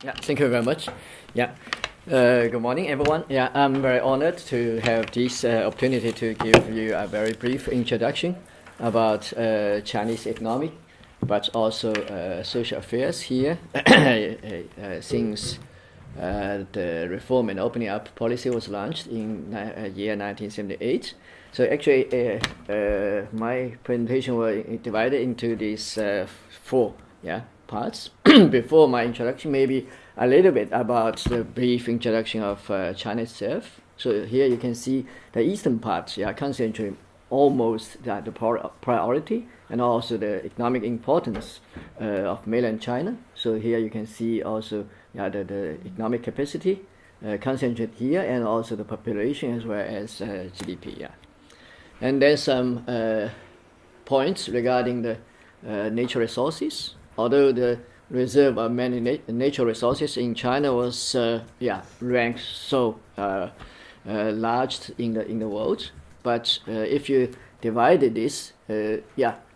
Yeah, thank you very much. Yeah, good morning, everyone. Yeah, I'm very honored to have this opportunity to give you a very brief introduction about Chinese economy, but also social affairs here since the reform and opening up policy was launched in year 1978. So actually, my presentation was divided into these four parts. Before my introduction, maybe a little bit about the brief introduction of China itself. So here you can see the eastern part, concentrate almost the priority and also the economic importance of mainland China. So here you can see also the economic capacity concentrated here, and also the population as well as GDP. Yeah, and there's some points regarding the natural resources. Although the reserve of many natural resources in China was ranked so large in the world, but if you divided this to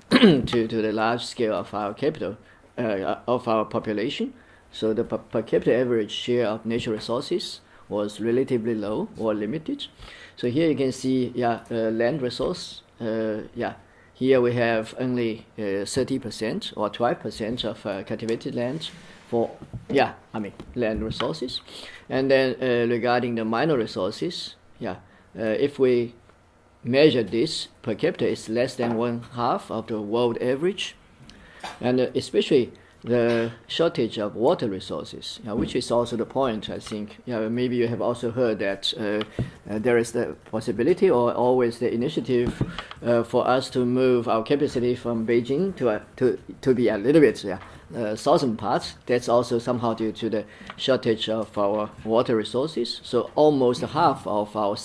the large scale of our capital of our population, so the per capita average share of natural resources was relatively low or limited. So here you can see land resource. Here we have only 30% or 12% of cultivated land for land resources. And then regarding the minor resources, if we measure this per capita, it's less than one half of the world average, and especially the shortage of water resources, which is also the point. I think maybe you have also heard that there is the possibility or always the initiative for us to move our capacity from Beijing to be a little bit southern part. That's also somehow due to the shortage of our water resources. So almost half of our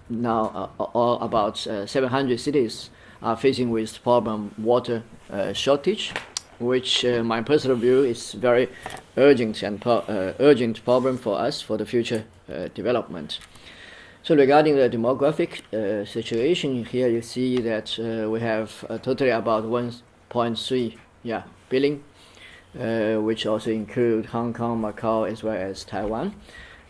now all about 700 cities are facing with problem water shortage, which my personal view is very urgent and urgent problem for us for the future development. So regarding the demographic situation, here you see that we have totally about 1.3 billion, which also include Hong Kong, Macau, as well as Taiwan.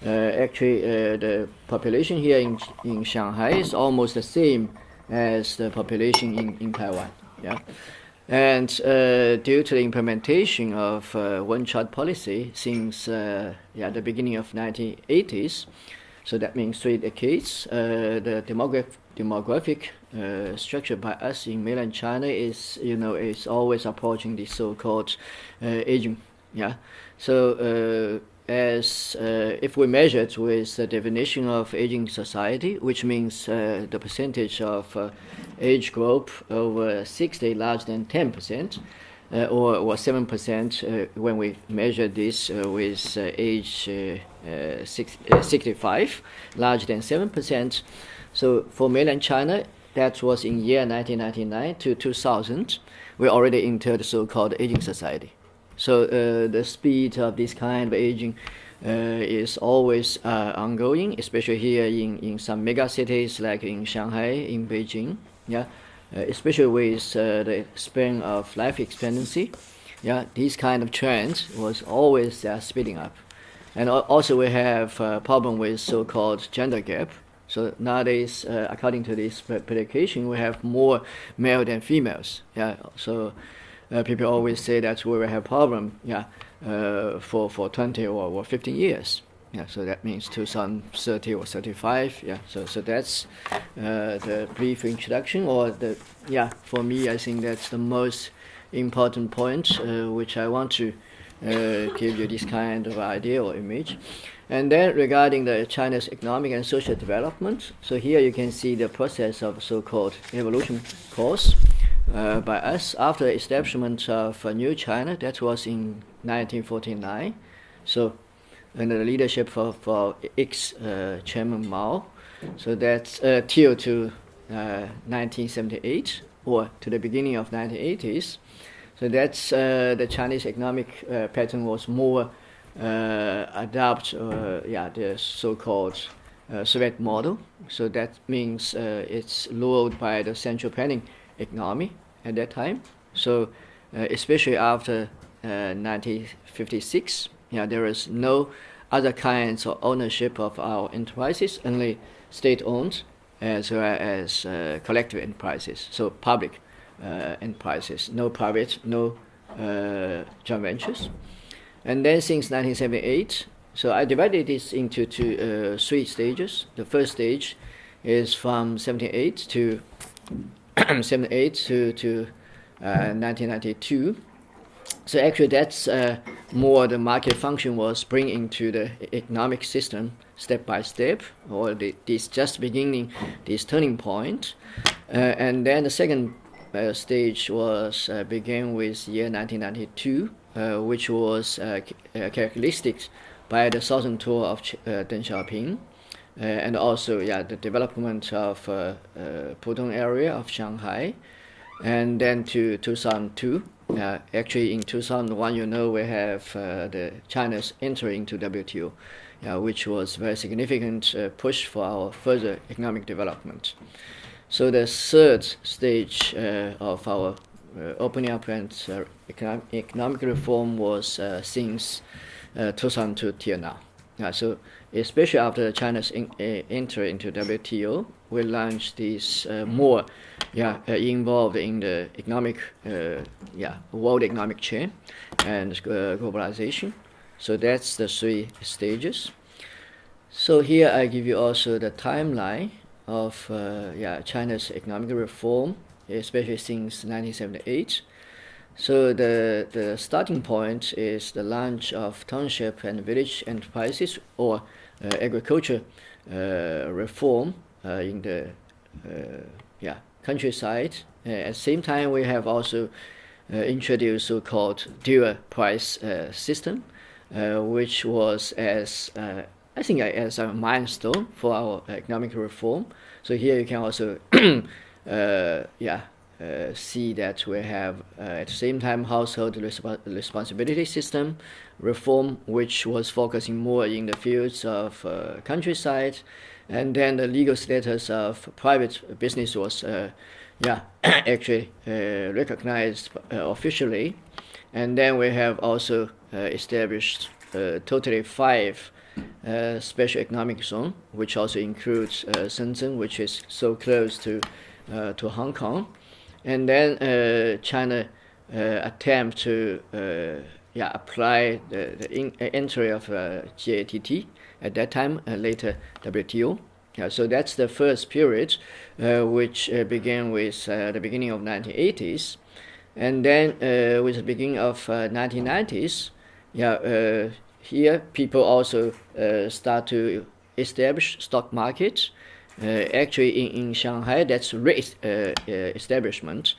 Actually, the population here in Shanghai is almost the same as the population in Taiwan. And due to the implementation of one-child policy since the beginning of 1980s, so that means 3 decades, the demographic structure by us in mainland China is always approaching the so-called aging. So as if we measure it with the definition of aging society, which means the percentage of age group over 60 larger than 10%, or 7% when we measure this with age 65 larger than 7%. So for mainland China, that was in year 1999 to 2000, we already entered the so-called aging society. So the speed of this kind of aging is always ongoing, especially here in some mega cities like in Shanghai, in Beijing. Especially with the span of life expectancy. This kind of trend was always speeding up. And also we have a problem with so-called gender gap. So nowadays, according to this publication, we have more male than females. So people always say that we will have problem for 20 or 15 years. So that means 2030 or 35. So that's the brief introduction, or for me, I think that's the most important point which I want to give you this kind of idea or image. And then regarding the China's economic and social development, so here you can see the process of so-called evolution course by us after the establishment of New China. That was in 1949. So under the leadership of ex-Chairman Mao. So that's till to 1978 or to the beginning of 1980s. So that's the Chinese economic pattern was more adopt the so-called Soviet model. So that means it's ruled by the central planning economy at that time. So especially after 1956. There is no other kinds of ownership of our enterprises, only state-owned as well as collective enterprises, so public enterprises, no private, no joint ventures. And then since 1978, so I divided this into three stages. The first stage is from 78 to 1992. So actually that's more the market function was bringing to the economic system step by step, or this just beginning, this turning point. And then the second stage was began with year 1992, which was characteristic by the southern tour of Deng Xiaoping, and also the development of Pudong area of Shanghai, and then to 2002. Actually, in 2001, we have the China's entry into WTO, which was very significant push for our further economic development. So the third stage of our opening up and economic reform was since 2002 till now. So especially after China's entry into WTO, we launched this more involved in the economic world economic chain and globalization. So that's the three stages. So here I give you also the timeline of China's economic reform, especially since 1978. So the starting point is the launch of township and village enterprises, or agriculture reform in the countryside. At the same time, we have also introduced so-called dual price system, which was as a milestone for our economic reform. So here you can also see that we have at the same time household responsibility system reform, which was focusing more in the fields of countryside, and then the legal status of private business was actually recognized officially. And then we have also established totally 5 special economic zone, which also includes Shenzhen, which is so close to Hong Kong. And then China attempt to apply the entry of GATT at that time, later WTO. So that's the first period, which began with the beginning of 1980s. And then with the beginning of 1990s, here people also start to establish stock markets. Actually, in Shanghai, that's establishment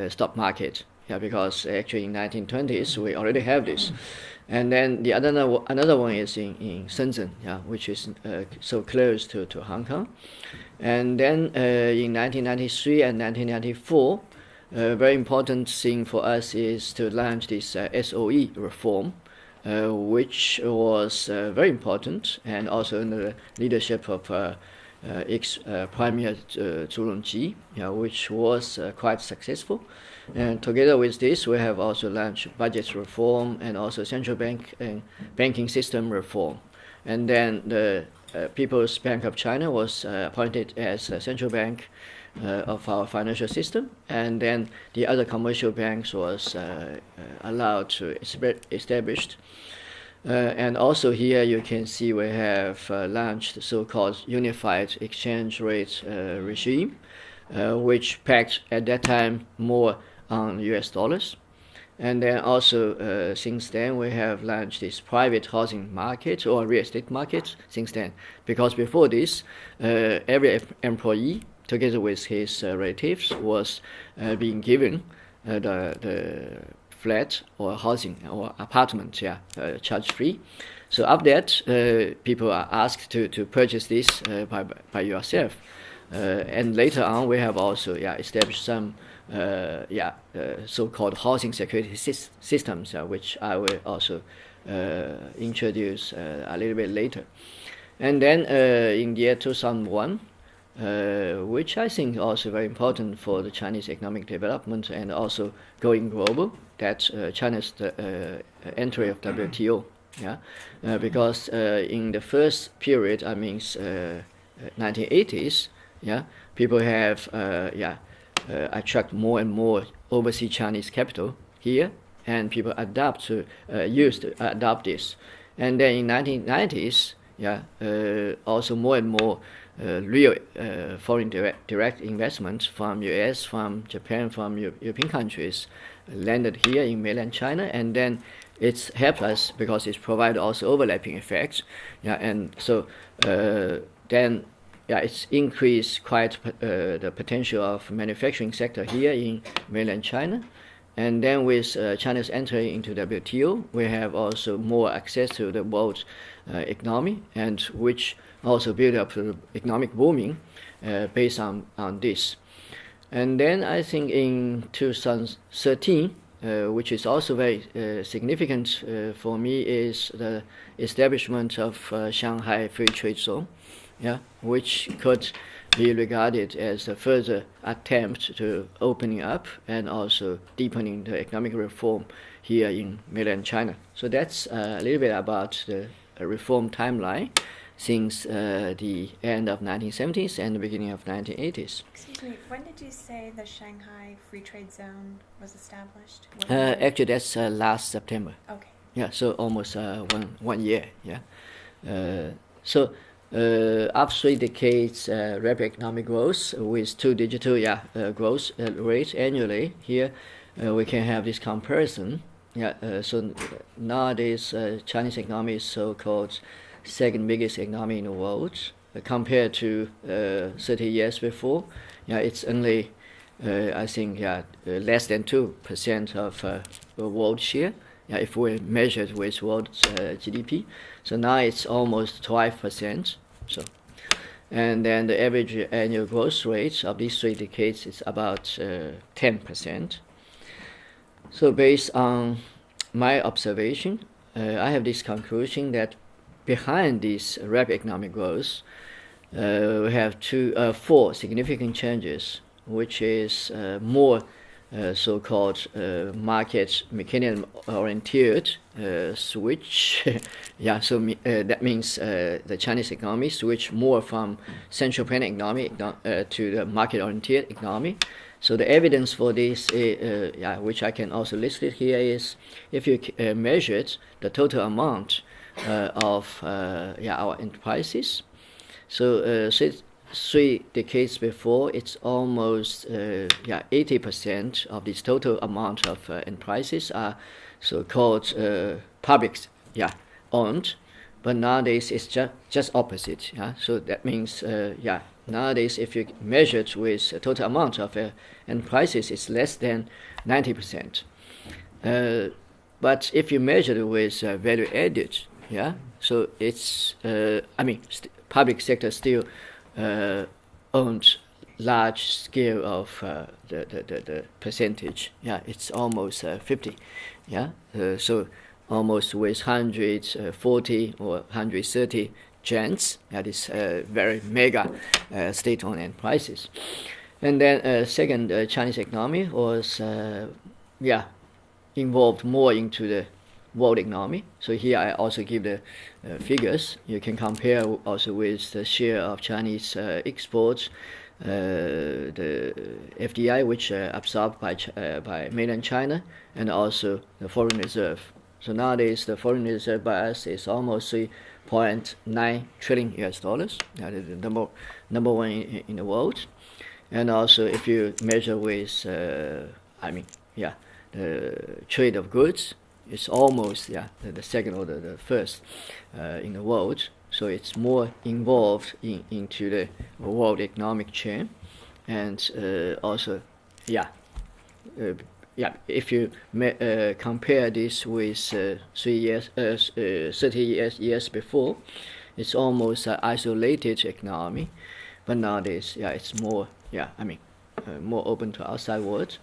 stock market. Because actually in 1920s we already have this. And then the another one is in Shenzhen, which is so close to Hong Kong. And then in 1993 and 1994, a very important thing for us is to launch this SOE reform, which was very important, and also under the leadership of ex-Premier Zhu Rongji, which was quite successful. And together with this, we have also launched budget reform and also central bank and banking system reform. And then the People's Bank of China was appointed as a central bank of our financial system, and then the other commercial banks was allowed to established. And also here you can see we have launched the so-called unified exchange rate regime, which pegged at that time more on US dollars. And then also since then we have launched this private housing market or real estate market since then, because before this every employee together with his relatives was being given the flat or housing or apartment, charge free. So after that, people are asked to purchase this by yourself. And later on, we have also established some so-called housing security systems, which I will also introduce a little bit later. And then in the year 2001, which I think also very important for the Chinese economic development and also going global, that China's entry of WTO. Yeah, because in the first period, 1980s, yeah, people have attract more and more overseas Chinese capital here, and people used to adopt this. And then in 1990s, also more and more real foreign direct investment from US, from Japan, from European countries landed here in mainland China, and then it's helped us because it's provided also overlapping effects. Yeah, and so then it's increased quite the potential of manufacturing sector here in mainland China. And then with China's entry into WTO, we have also more access to the world economy, and which also build up the economic booming based on this. And then I think in 2013, which is also very significant for me, is the establishment of Shanghai Free Trade Zone, which could be regarded as a further attempt to opening up and also deepening the economic reform here in mainland China. So that's a little bit about the reform timeline since the end of 1970s and the beginning of 1980s. Excuse me, when did you say the Shanghai Free Trade Zone was established? Actually, that's last September. Okay. Yeah, so almost one year. Yeah. After 3 decades rapid economic growth with 2-digit growth rate annually, here we can have this comparison. So nowadays Chinese economy is so-called second biggest economy in the world compared to 30 years before. It's only I think less than 2% of the world share. If we measure it with world GDP, so now it's almost 12%. So, and then the average annual growth rate of these 3 decades is about 10%. So, based on my observation, I have this conclusion that behind this rapid economic growth, we have 4 significant changes, which is more so-called market mechanism oriented switch. That means the Chinese economy switch more from central planning economy to the market oriented economy. So the evidence for this, which I can also list it here, is if you measured the total amount of our enterprises. So 3 decades before, it's almost 80% of this total amount of enterprises are so-called public owned, but nowadays it's just opposite. So that means nowadays if you measure it with a total amount of enterprises, it's less than 90%. But if you measure it with value added, so it's public sector still owns large scale of the percentage. It's almost 50. So almost with 140 or 130 giants. That is very mega state-owned enterprises. And then second, Chinese economy was involved more into the world economy. So here I also give the figures. You can compare also with the share of Chinese exports, the FDI, which absorbed by mainland China, and also the foreign reserve. So nowadays the foreign reserve by us is almost $3.9 trillion US dollars. That is the number one in the world. And also if you measure with the trade of goods, it's almost the second or the first in the world. So it's more involved into the world economic chain, and also if you compare this with 30 years before, it's almost an isolated economy, but nowadays it's more more open to outside world.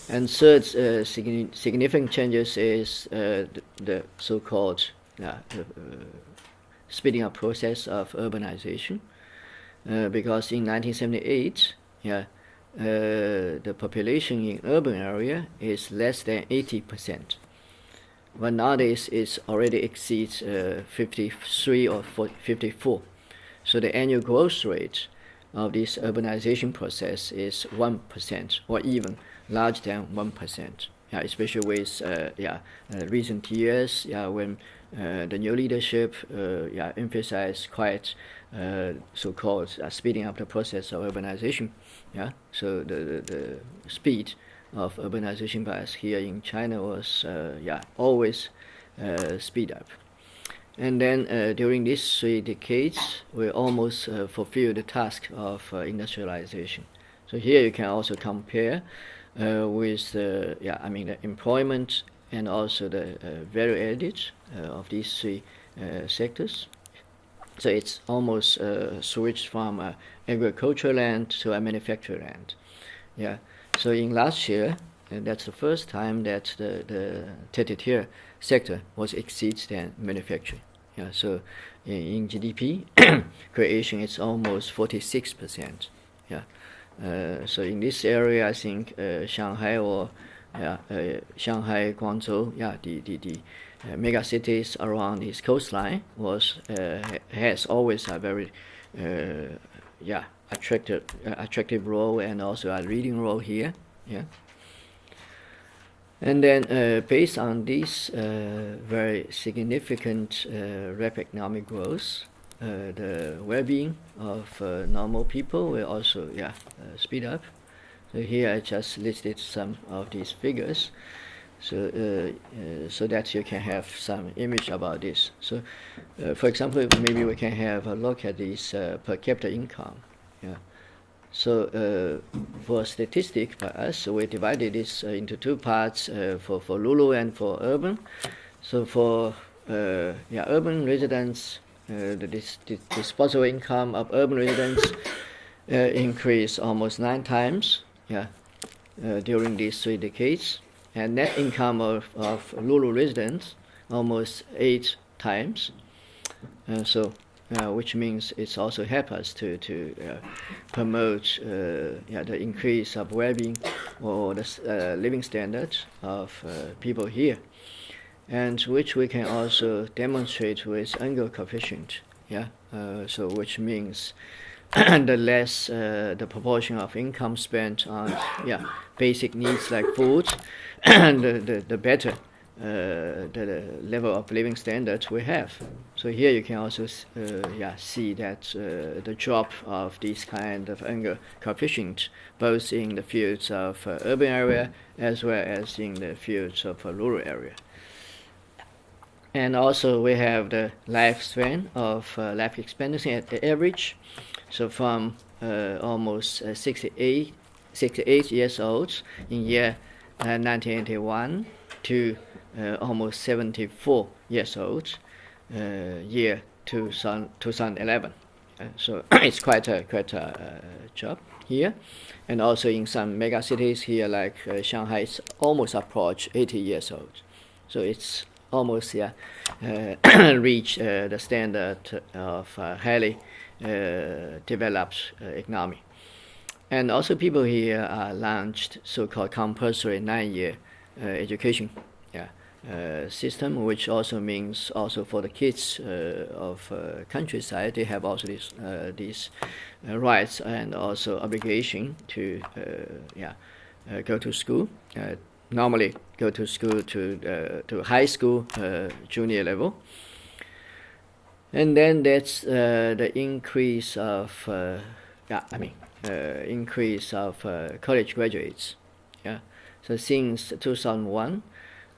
And third significant changes is the so-called speeding up process of urbanization, because in 1978 the population in urban area is less than 80%. But nowadays it already exceeds 53 or 54. So the annual growth rate of this urbanization process is 1% or even larger than 1%. Yeah, especially with recent years, when the new leadership emphasized quite so-called speeding up the process of urbanization. Yeah, so the speed of urbanization by us here in China was always speed up. And then during these 3 decades, we almost fulfilled the task of industrialization. So here you can also compare with the employment and also the value added of these 3 sectors. So it's almost switched from agricultural land to a manufacturing land. Yeah. So in last year, and that's the first time that the tertiary sector was exceeds than manufacturing. Yeah. So in GDP creation, it's almost 46%. Yeah. So in this area, I think Shanghai or Shanghai, Guangzhou, the mega cities around its coastline has always a very attractive role and also a leading role here. Yeah. And then based on this very significant rapid economic growth, the well-being of normal people will also speed up. So here I just listed some of these figures, so that you can have some image about this. So, for example, maybe we can have a look at this per capita income. Yeah. So for statistic by us, we divided this into 2 parts for rural and for urban. So for urban residents, the disposable income of urban residents increased almost 9 times. Yeah, during these 3 decades, and net income of rural residents almost 8 times. Which means it's also help us to promote the increase of well-being or the living standards of people here, and which we can also demonstrate with Engel coefficient. Yeah, so which means the less the proportion of income spent on basic needs like food, the better the level of living standards we have. So here you can also see that the drop of this kind of Engel coefficient, both in the fields of urban area as well as in the fields of rural area. And also we have the lifespan of life expectancy at the average. So from almost 68 years old in year 1981 to almost 74 years old year 2011. So it's quite a job here. And also in some mega cities here like Shanghai, it's almost approach 80 years old. So it's almost reach the standard of highly developed economy. And also people here launched so-called compulsory 9-year education system, which also means also for the kids of countryside, they have also these rights and also obligation to go to school. Normally go to school to high school junior level. And then that's the increase of college graduates. Yeah. So since 2001,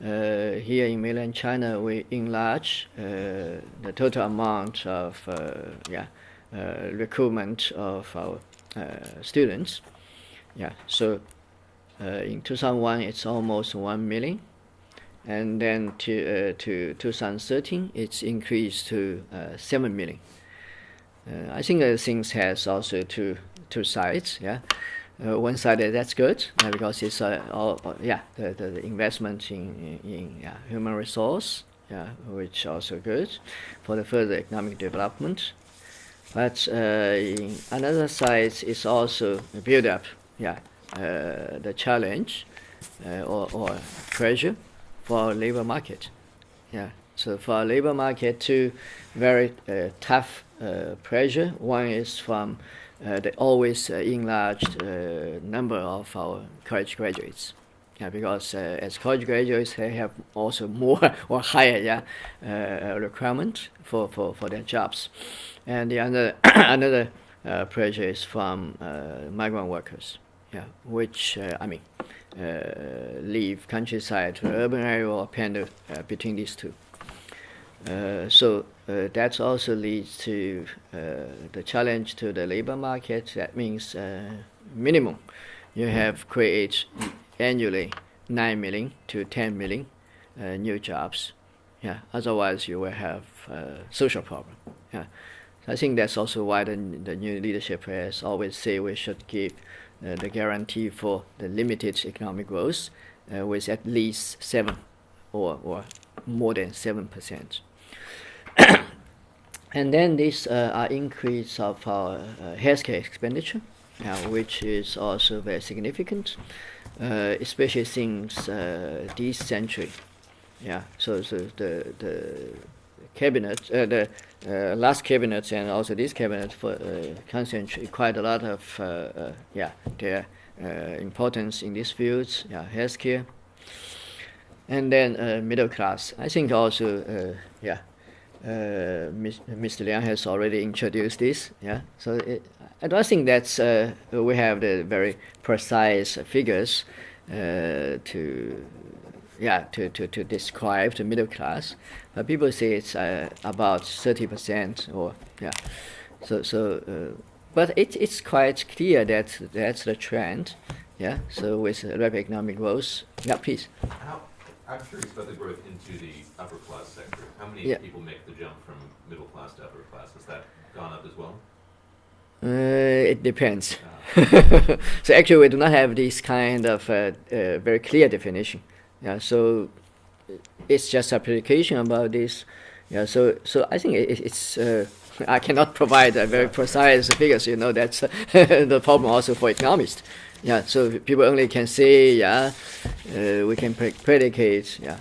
here in mainland China, we enlarge the total amount of recruitment of our students. Yeah. So in 2001, it's almost 1 million. And then to 2013, it's increased to 7 million. I think things has also two sides. Yeah, one side that's good because it's the investment in human resource. Yeah, which also good for the further economic development. But in another side, it's also a build up the challenge or pressure for our labor market. Yeah. So for our labor market, two very tough pressure. One is from the always enlarged number of our college graduates. Yeah, because as college graduates, they have also more or higher requirement for their jobs. And the another pressure is from migrant workers, which leave countryside to urban area or pendle between these two. So that also leads to the challenge to the labor market. That means minimum you have create annually 9 million to 10 million new jobs. Yeah. Otherwise, you will have social problem. Yeah. I think that's also why the new leadership has always say we should give the guarantee for the limited economic growth with at least 7 or more than 7%. And then this increase of our healthcare expenditure, which is also very significant, especially since this century. Yeah. So the cabinet, the last cabinet and also this cabinet for concentrate quite a lot of their importance in these fields. Yeah, healthcare, and then middle class. I think also Mr. Liang has already introduced this. Yeah, so I don't think that's we have the very precise figures to describe the middle class, but people say it's about 30% or but it's quite clear that that's the trend. Yeah, so with rapid economic growth. Yeah, please. I'm curious about the growth into the upper class sector. How many people make the jump from middle class to upper class? Has that gone up as well? It depends. So actually, we do not have this kind of very clear definition. Yeah, so it's just application about this. Yeah, so I think it's I cannot provide a very precise figures. That's the problem also for economists. Yeah, so people only can say, we can predicate, Are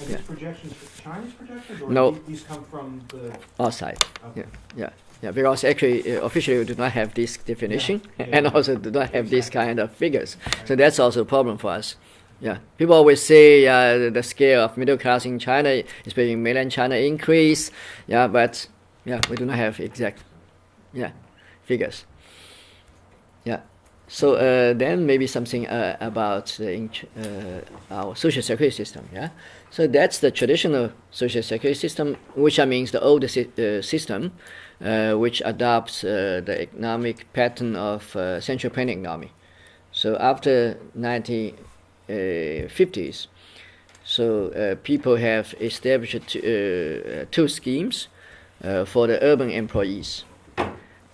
these projections Chinese projections, or no, these come from the outside? Okay. Yeah, because actually officially we do not have this definition and also do not have this kind of figures. So that's also a problem for us. Yeah, people always say the scale of middle class in China, especially in mainland China, increase. Yeah, but we do not have exact figures. Yeah. So then maybe something about our social security system. Yeah. So that's the traditional social security system, which means the old system, which adopts the economic pattern of central planning economy. So after 1950s, so people have established two schemes for the urban employees.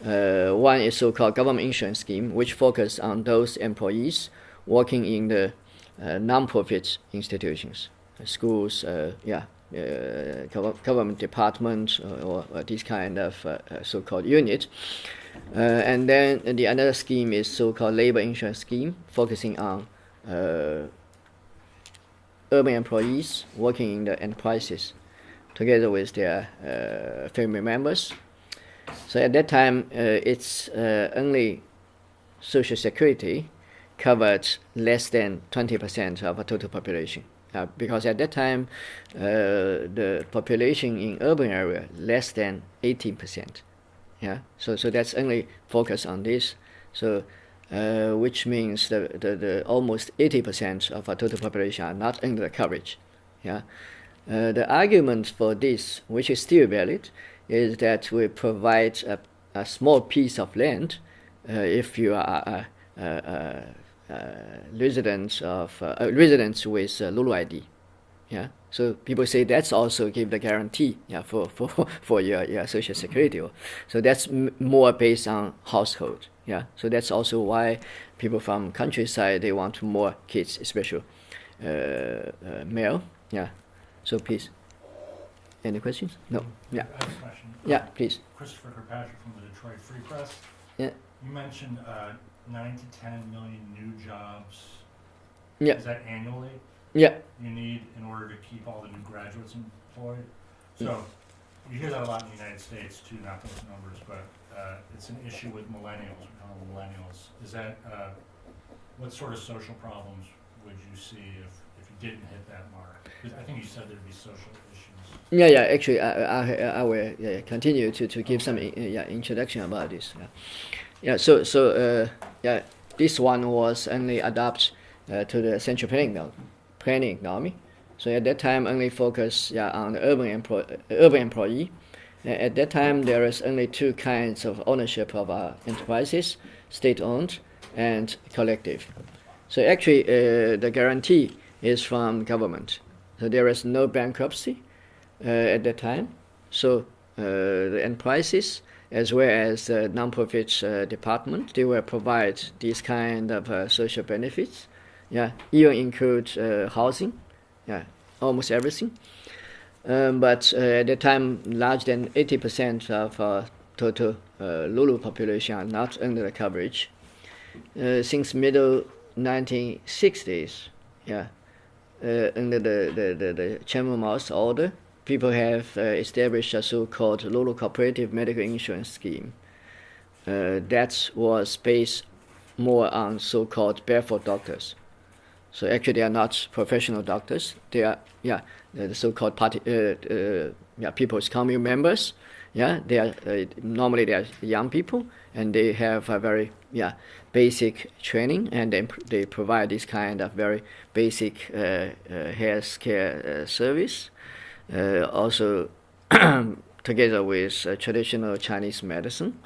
One is so-called government insurance scheme, which focuses on those employees working in the non-profit institutions, schools, government departments, or this kind of so-called unit. And then the another scheme is so-called labor insurance scheme, focusing on urban employees working in the enterprises, together with their family members. So at that time, it's only Social Security covered less than 20% of the total population. Because at that time, the population in urban area less than 18%. Yeah, so that's only focus on this. So, which means the almost 80% of our total population are not under the coverage. Yeah, the argument for this, which is still valid, is that we provide a small piece of land if you are residents with Lulu ID. Yeah, so people say that's also give the guarantee for your social security. So that's more based on household. Yeah, so that's also why people from countryside, they want more kids, especially male. Yeah, so please. Any questions? No. Yeah. I have a question. Yeah, please. Christopher Kirkpatrick from the Detroit Free Press. Yeah. You mentioned 9 to 10 million new jobs. Yeah. Is that annually? Yeah. You need in order to keep all the new graduates employed. So you hear that a lot in the United States too, not those numbers, but it's an issue with millennials. We call them millennials. Is that what sort of social problems would you see if you didn't hit that mark? Because I think you said there'd be social issues. Yeah. Actually, I will continue to give some introduction about this. So this one was only adapted to the central planning economy. So at that time, only focus on the urban employee. At that time, there is only two kinds of ownership of enterprises: state-owned and collective. So actually, the guarantee is from government. So there is no bankruptcy at that time. So the enterprises, as well as the non-profit department, they will provide these kind of social benefits. Even include housing, almost everything. But at the time, large than 80% of total Lulu population are not under the coverage. Since middle 1960s, under the Chairman Mao's order, people have established a so-called Lulu Cooperative Medical Insurance Scheme. That was based more on so-called barefoot doctors. So actually, they are not professional doctors. They are the so-called people's commune members. They are normally they are young people, and they have a very basic training, and they provide this kind of very basic health care service. Also, together with traditional Chinese medicine,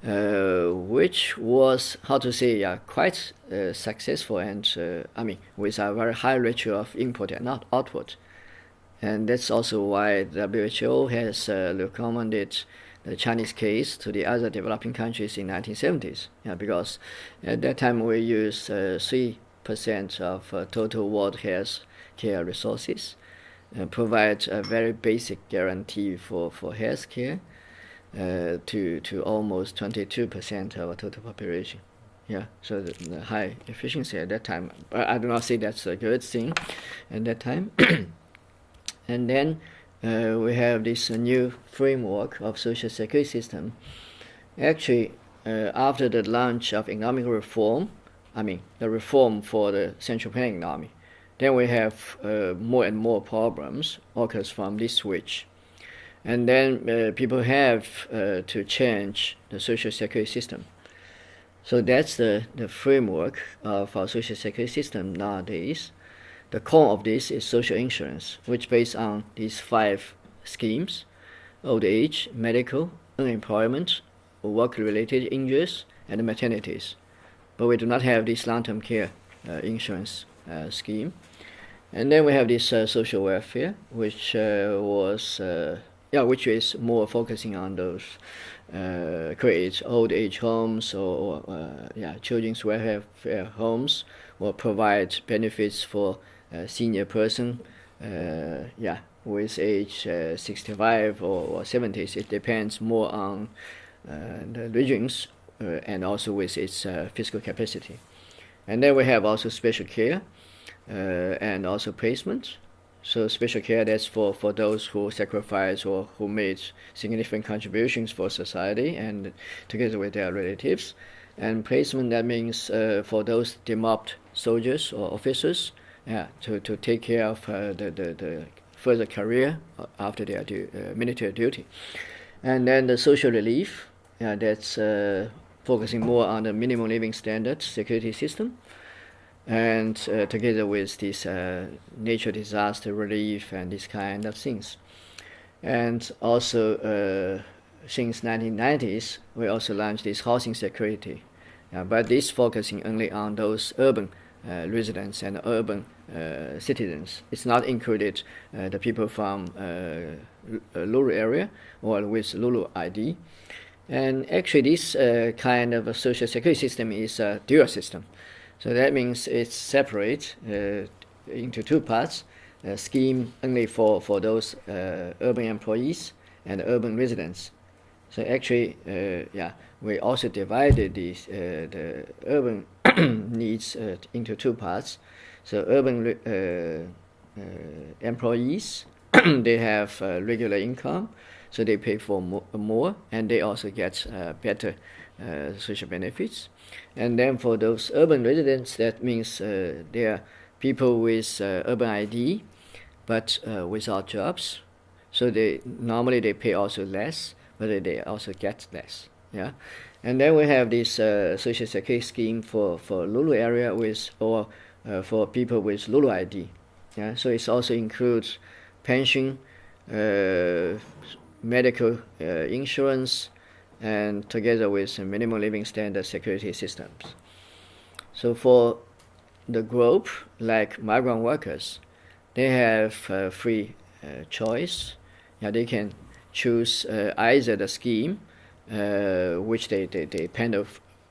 which was quite successful, and with a very high ratio of import and not output. And that's also why WHO has recommended the Chinese case to the other developing countries in 1970s. Because at that time we used 3% of total world health care resources, provide a very basic guarantee for health care to almost 22% of our total population. So the high efficiency at that time. I do not say that's a good thing at that time. And then we have this new framework of social security system. Actually, after the launch of economic reform, the reform for the central planning economy, then we have more and more problems occurs from this switch. And then people have to change the social security system. So that's the framework of our social security system nowadays. The core of this is social insurance, which based on these 5 schemes: old age, medical, unemployment, work-related injuries, and maternities. But we do not have this long-term care insurance scheme. And then we have this social welfare, which which is more focusing on those create old age homes or children's welfare homes, or provide benefits for senior person with age 65 or 70s. It depends more on the regions and also with its physical capacity. And then we have also special care and also placement. So special care, that's for those who sacrifice or who made significant contributions for society and together with their relatives. And placement, that means for those demobbed soldiers or officers, to take care of the further career after their military duty. And then the social relief, that's focusing more on the minimum living standard security system, and together with this nature disaster relief and this kind of things. And also since 1990s, we also launched this housing security, but this focusing only on those urban residents and urban citizens. It's not included the people from Lulu area or with Lulu ID. And actually this kind of a social security system is a dual system. So that means it's separate into 2 parts: a scheme only for those urban employees and urban residents. So actually, we also divided the urban needs into two parts. So urban employees, they have regular income, so they pay for more, and they also get better social benefits. And then for those urban residents, that means they are people with urban ID, but without jobs. So they normally pay also less, but they also get less. Yeah, and then we have this social security scheme for Lulu area or for people with Lulu ID. Yeah, so it also includes pension, medical insurance, and together with minimum living standard security systems. So for the group, like migrant workers, they have free choice. Yeah, they can choose either the scheme, which they pen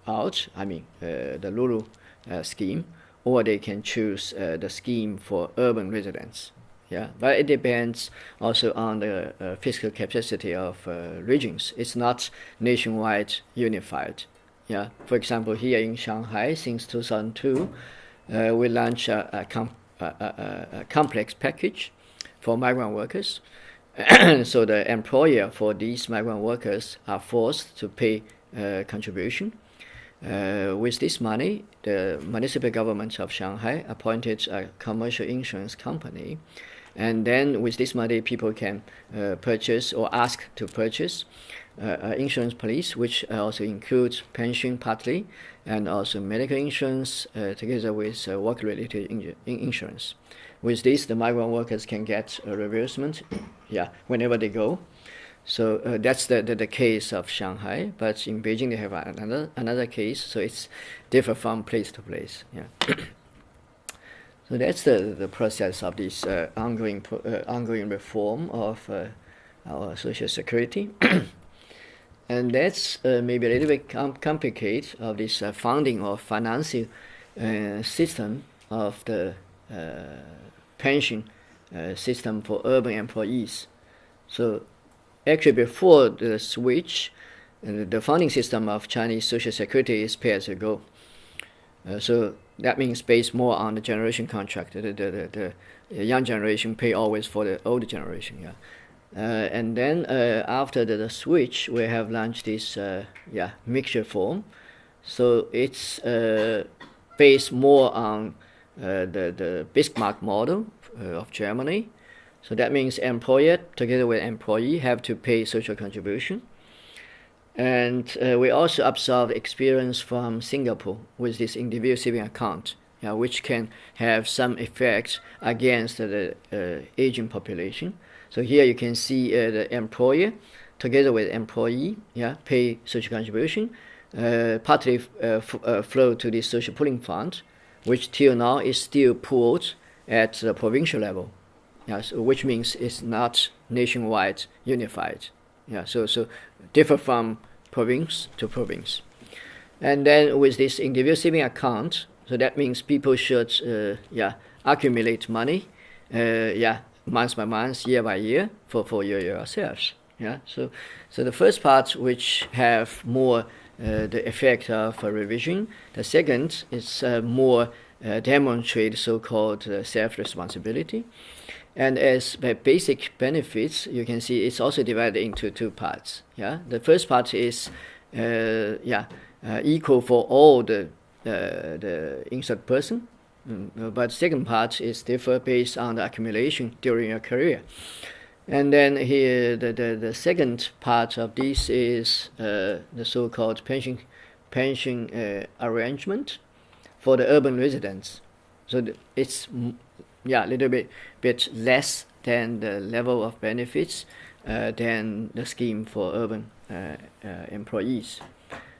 out, the Lulu scheme, or they can choose the scheme for urban residents. Yeah, but it depends also on the fiscal capacity of regions. It's not nationwide unified. Yeah, for example, here in Shanghai, since 2002, we launched a complex package for migrant workers. So the employer for these migrant workers are forced to pay contribution. With this money, the municipal government of Shanghai appointed a commercial insurance company. And then with this money, people can purchase or ask to purchase insurance policy, which also includes pension partly, and also medical insurance together with work-related insurance. With this, the migrant workers can get a reimbursement, whenever they go. So that's the case of Shanghai. But in Beijing, they have another case. So it's different from place to place. Yeah. So that's the process of this ongoing reform of our social security. And that's maybe a little bit complicated of this funding or financing system of the pension system for urban employees. So actually before the switch, the funding system of Chinese social security is pay-as-you-go. So that means based more on the generation contract. The young generation pay always for the older generation. Yeah. And then after the switch, we have launched this mixture form. So it's based more on the Bismarck model of Germany. So that means employer together with employee have to pay social contribution. And we also observed experience from Singapore with this individual saving account, which can have some effect against the aging population. So here you can see the employer together with employee pay social contribution, partly flow to this social pooling fund, which till now is still pooled at the provincial level. So which means it's not nationwide unified. So differ from province to province. And then with this individual saving account, so that means people should accumulate money, month by month, year by year for yourselves. So the first part, which have more the effect of a revision. The second is more demonstrate so-called self-responsibility. And as basic benefits, you can see it's also divided into two parts. The first part is equal for all the insured person, but second part is differ based on the accumulation during your career. And then here the second part of this is the so-called pension arrangement for the urban residents. So it's a little bit less than the level of benefits than the scheme for urban employees.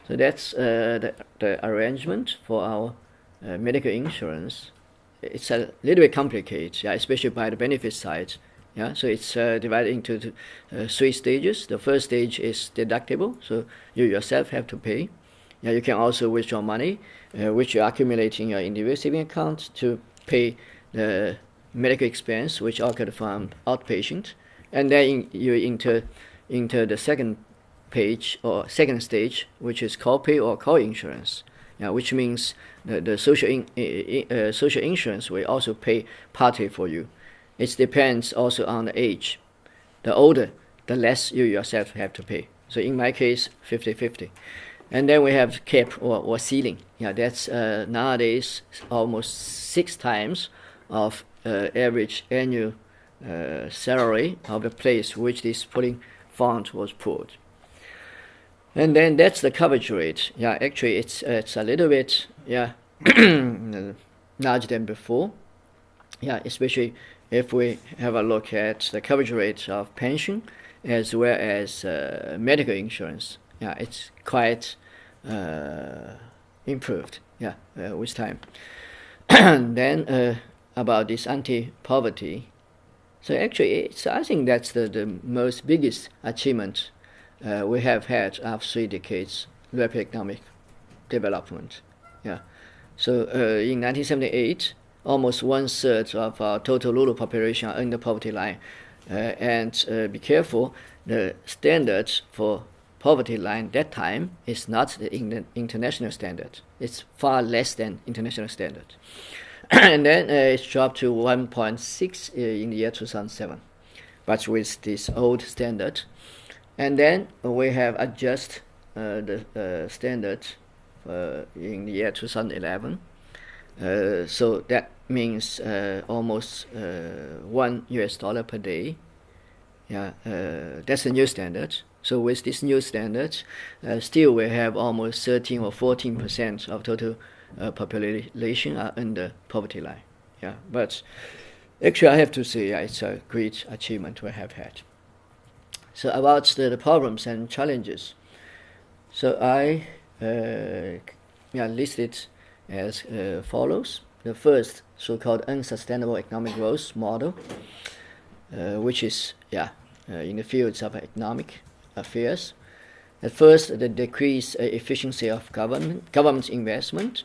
So that's the arrangement for our medical insurance. It's a little bit complicated, especially by the benefit side. So it's divided into three stages. The first stage is deductible, so you yourself have to pay. You can also withdraw money, which you accumulate in your individual saving account to pay the medical expense which occurred from outpatient, and then you enter the second page or second stage, which is co-pay or co-insurance. Yeah, which means the social insurance will also pay partly for you. It depends also on the age. The older, the less you yourself have to pay. So in my case, 50-50. And then we have cap or ceiling. Yeah, that's nowadays almost 6 times of average annual salary of the place which this pooling fund was put. And then that's the coverage rate. Yeah, actually it's a little bit larger than before. Yeah, especially if we have a look at the coverage rate of pension as well as medical insurance. Yeah, it's quite improved. Yeah, with time. Then about this anti-poverty. So actually, I think that's the most biggest achievement we have had after 3 decades rapid economic development. Yeah. So in 1978, almost 1/3 of our total rural population are under poverty line. And be careful, the standard for poverty line that time is not the international standard. It's far less than international standard. And then it's dropped to 1.6 in the year 2007, but with this old standard. And then we have adjusted the standard in the year 2011. So that means almost $1 per day. Yeah, that's the new standard. So with this new standard, still we have almost 13 or 14% of total population are under poverty line. Yeah, but actually I have to say it's a great achievement we have had. So about the problems and challenges. So I listed as follows. The first, so-called unsustainable economic growth model, which is in the fields of economic affairs. At first, the decreased efficiency of government investment,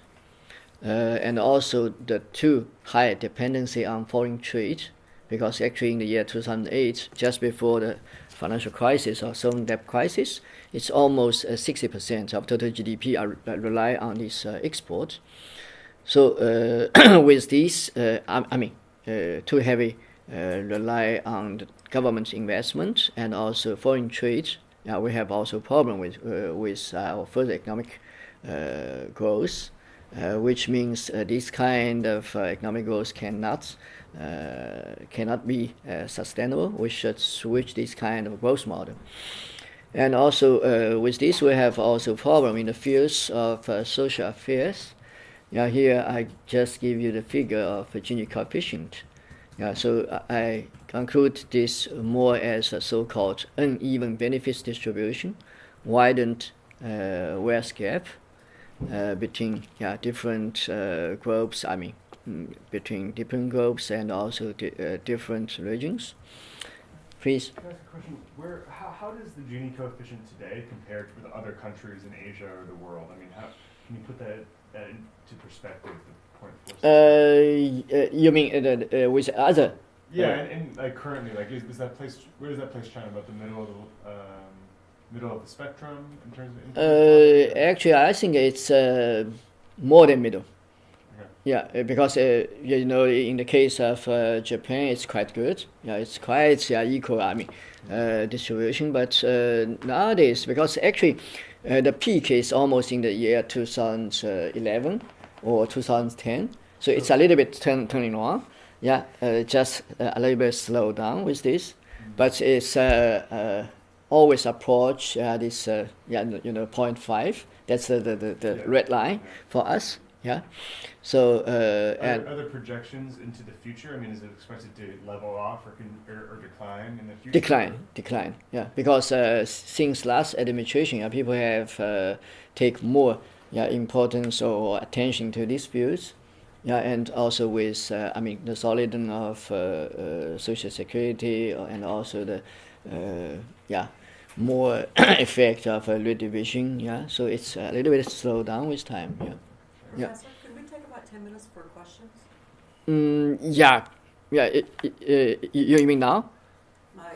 and also the too high dependency on foreign trade, because actually in the year 2008, just before the financial crisis or sovereign debt crisis, it's almost 60% of total GDP rely on this export. So with this, too heavy rely on the government investment and also foreign trade. We have also problem with our further economic growth, which means this kind of economic growth cannot be sustainable. We should switch this kind of growth model. And also with this, we have also problem in the fields of social affairs. Here I just give you the figure of Gini coefficient. So I conclude this more as a so-called uneven benefits distribution, widened wealth gap between different groups. Between different groups and also different regions. Please. Can I ask a question? How does the Gini coefficient today compare to the other countries in Asia or the world? How can you put that into perspective? You mean with other? Yeah, and like currently, like where does that place China? About the middle of the spectrum in terms of? Actually, I think it's more than middle. Okay. Yeah, because in the case of Japan, it's quite good. It's quite equal. Distribution. But nowadays, because actually the peak is almost in the year 2011 or 2010, so it's a little bit turning on. Just a little bit slow down with this, but it's always approach this 0.5. That's the red line for us. Yeah. So are there projections into the future? Is it expected to level off or decline in the future? Decline. Yeah, because since last administration, people have take more importance or attention to these fields. And also with the solidity of social security and also the more effect of redivision. So it's a little bit slowed down with time. Professor, could we take about 10 minutes for questions? You mean now?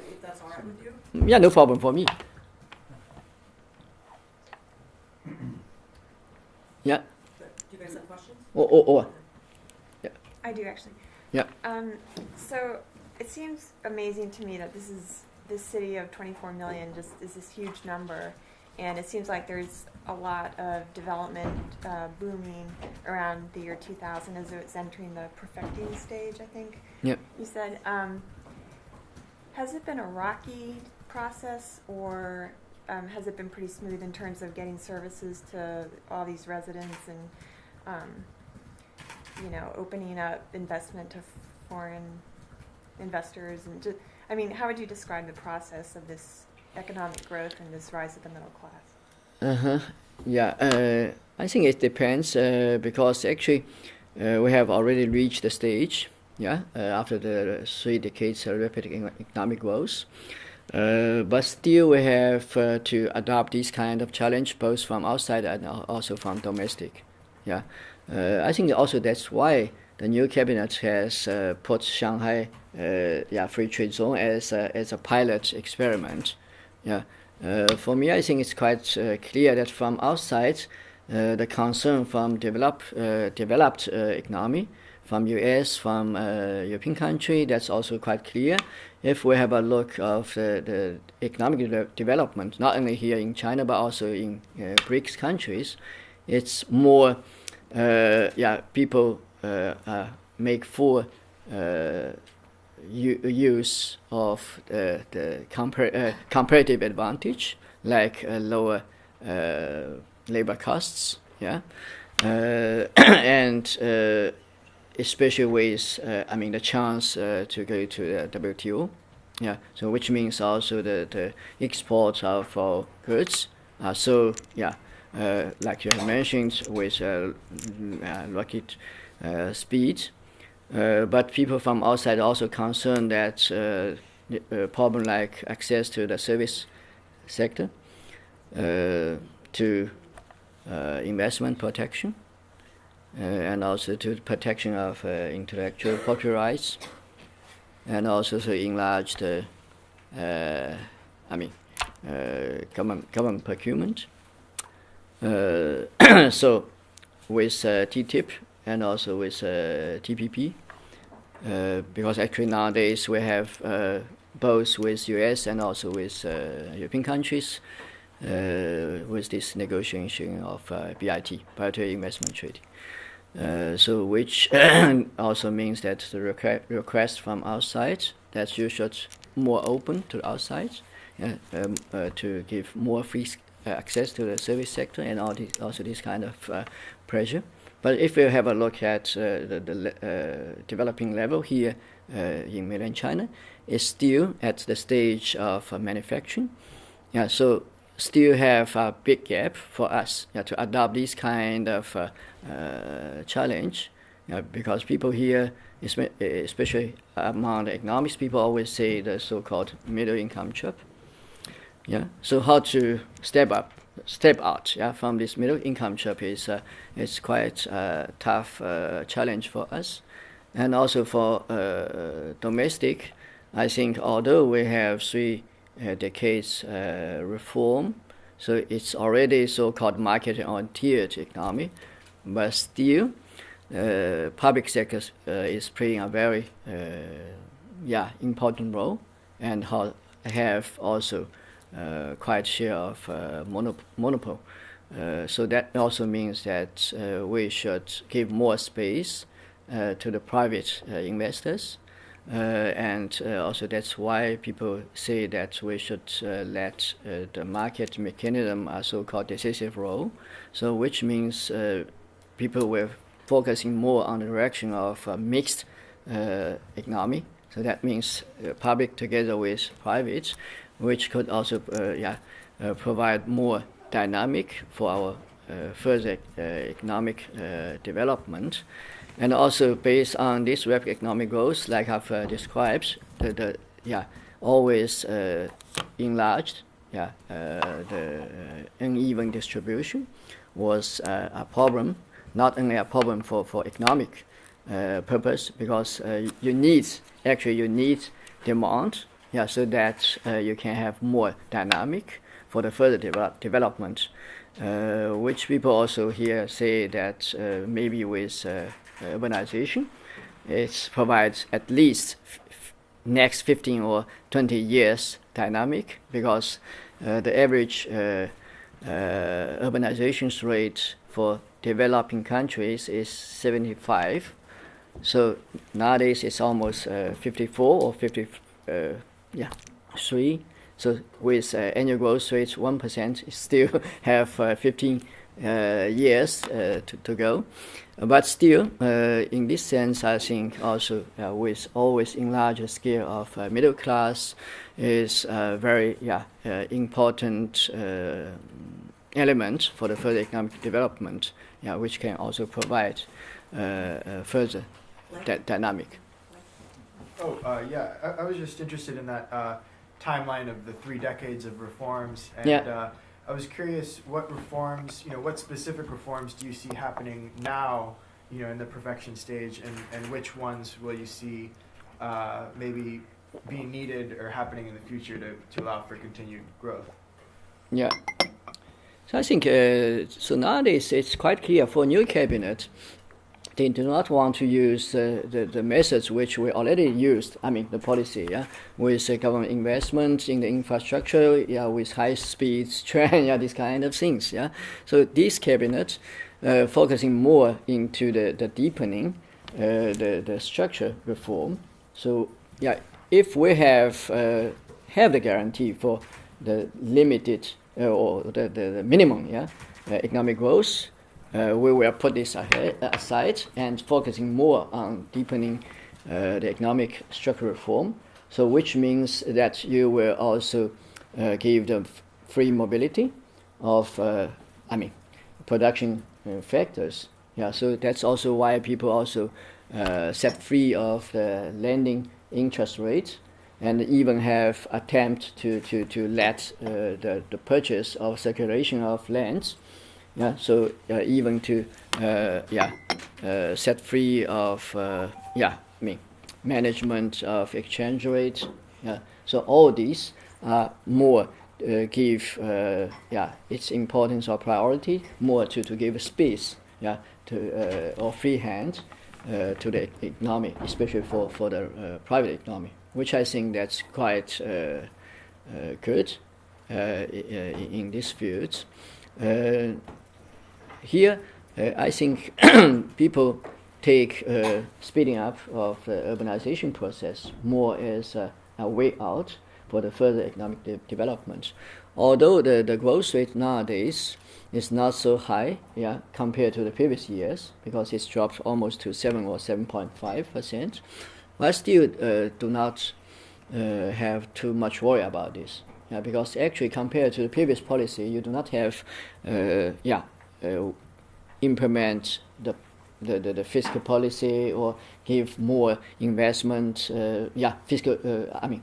If that's all right with you? Yeah, no problem for me. Yeah. Do you guys have questions? Or. I do actually. Yeah. So it seems amazing to me that this city of 24 million just is this huge number, and it seems like there's a lot of development booming around the year 2000 as it's entering the perfecting stage, I think. Yep. You said, has it been a rocky process, or has it been pretty smooth in terms of getting services to all these residents and opening up investment to foreign investors? And just, I mean, how would you describe the process of this economic growth and this rise of the middle class? Yeah, I think it depends because actually we have already reached the stage, after the 3 decades of rapid economic growth. But still we have to adopt this kind of challenge both from outside and also from domestic. I think also that's why the new cabinet has put Shanghai free trade zone as a pilot experiment. For me, I think it's quite clear that from outside, the concern from developed economy, from U.S., from European country, that's also quite clear. If we have a look of the economic development, not only here in China but also in BRICS countries, it's more people make full use of the comparative advantage, like lower labor costs, and especially with the chance to go to the WTO, so which means also the export of our goods. Like you have mentioned, with rocket speed. But people from outside also concerned that problem like access to the service sector, to investment protection, and also to protection of intellectual property rights, and also to enlarge the government procurement. So with TTIP and also with TPP, because actually nowadays we have both with US and also with European countries with this negotiation of BIT, Bilateral Investment Treaty. So which also means that the request from outside that you should more open to the outside, to give more free access to the service sector, and also this kind of pressure. But if we have a look at the developing level here in mainland China, it's still at the stage of manufacturing. So still have a big gap for us to adopt this kind of challenge, because people here, especially among the economics, people always say the so-called middle income trap. So how to step out from this middle income trap is quite a tough challenge for us. And also for domestic, I think although we have 3 decades reform, so it's already so-called market-oriented economy, but still public sector is playing a very important role, and have also quite share of monopoly. So that also means that we should give more space to the private investors, and also that's why people say that we should let the market mechanism a so-called decisive role. So which means people were focusing more on the direction of mixed economy. So that means public together with private, which could also provide more dynamic for our further economic development. And also based on this rapid economic growth, like I've described, always enlarged, the uneven distribution was a problem, not only a problem for economic purpose, because you need demand, so that you can have more dynamic for the further development. which people also here say that maybe with urbanization, it provides at least next 15 or 20 years dynamic, because the average urbanization rate for developing countries is 75. So nowadays it's almost 54 or 53. So with annual growth rate 1%, it still have 15 years to go. But still, in this sense, I think also with always in larger scale of middle class is a very important element for the further economic development, which can also provide further dynamic. I was just interested in that timeline of the 3 decades of reforms, and I was curious what reforms, what specific reforms do you see happening now, in the perfection stage, and which ones will you see maybe being needed or happening in the future to allow for continued growth? Yeah. So I think so nowadays it's quite clear for new cabinet. They do not want to use the methods which we already used. I mean the policy, with government investment in the infrastructure, with high-speed train, these kind of things, So this cabinet focusing more into the deepening, the structure reform. So if we have the guarantee for the limited or the minimum, economic growth. We will put this aside and focusing more on deepening the economic structural reform. So which means that you will also give them free mobility of, production factors. So that's also why people also set free of the lending interest rate, and even have attempt to let the purchase of circulation of lands. So even to set free of management of exchange rate. So all these are more give its importance or priority more to give space to or free hand to the economy, especially for the private economy, which I think that's quite good in this field. Here, I think people take speeding up of the urbanization process more as a way out for the further economic development. Although the growth rate nowadays is not so high, compared to the previous years, because it's dropped almost to 7 or 7.5%, I still do not have too much worry about this. Because actually, compared to the previous policy, you do not have implement the fiscal policy or give more investment,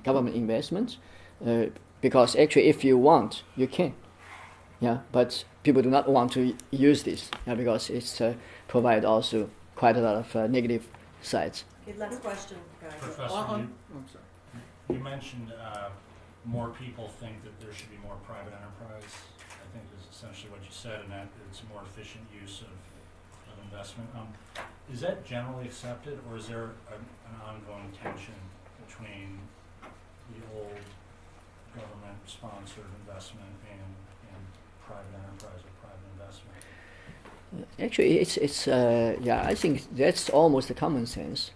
government investment, because actually, if you want, you can. But people do not want to use this because it's provide also quite a lot of negative sides. Okay, last question, guys. Professor, you mentioned more people think that there should be more private enterprise. I think is essentially what you said, and that it's a more efficient use of investment. Is that generally accepted, or is there an ongoing tension between the old government-sponsored investment and private enterprise or private investment? Actually, it's I think that's almost a common sense.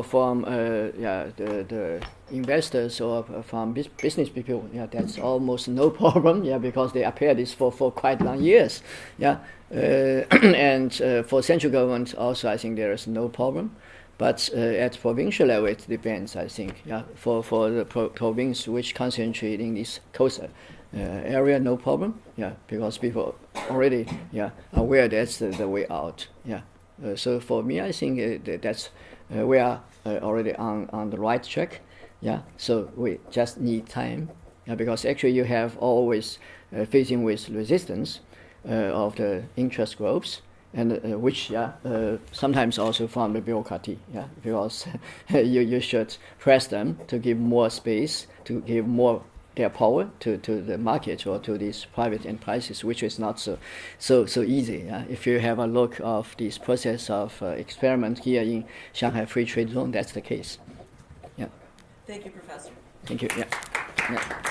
From the investors or from business people, that's almost no problem. Because they appear this for quite long years. And for central government also, I think there is no problem. But at provincial level, it depends. I think. For the province which concentrate in this coastal area, no problem. Because people already aware that's the way out. So for me, I think that's. We are already on the right track, so we just need time, because actually you have always facing with resistance of the interest groups, and which sometimes also from the bureaucracy, because you should press them to give more space, to give more their power to the market or to these private enterprises, which is not so easy. If you have a look of this process of experiment here in Shanghai Free Trade Zone, that's the case. Yeah. Thank you, Professor. Thank you. Yeah. Yeah.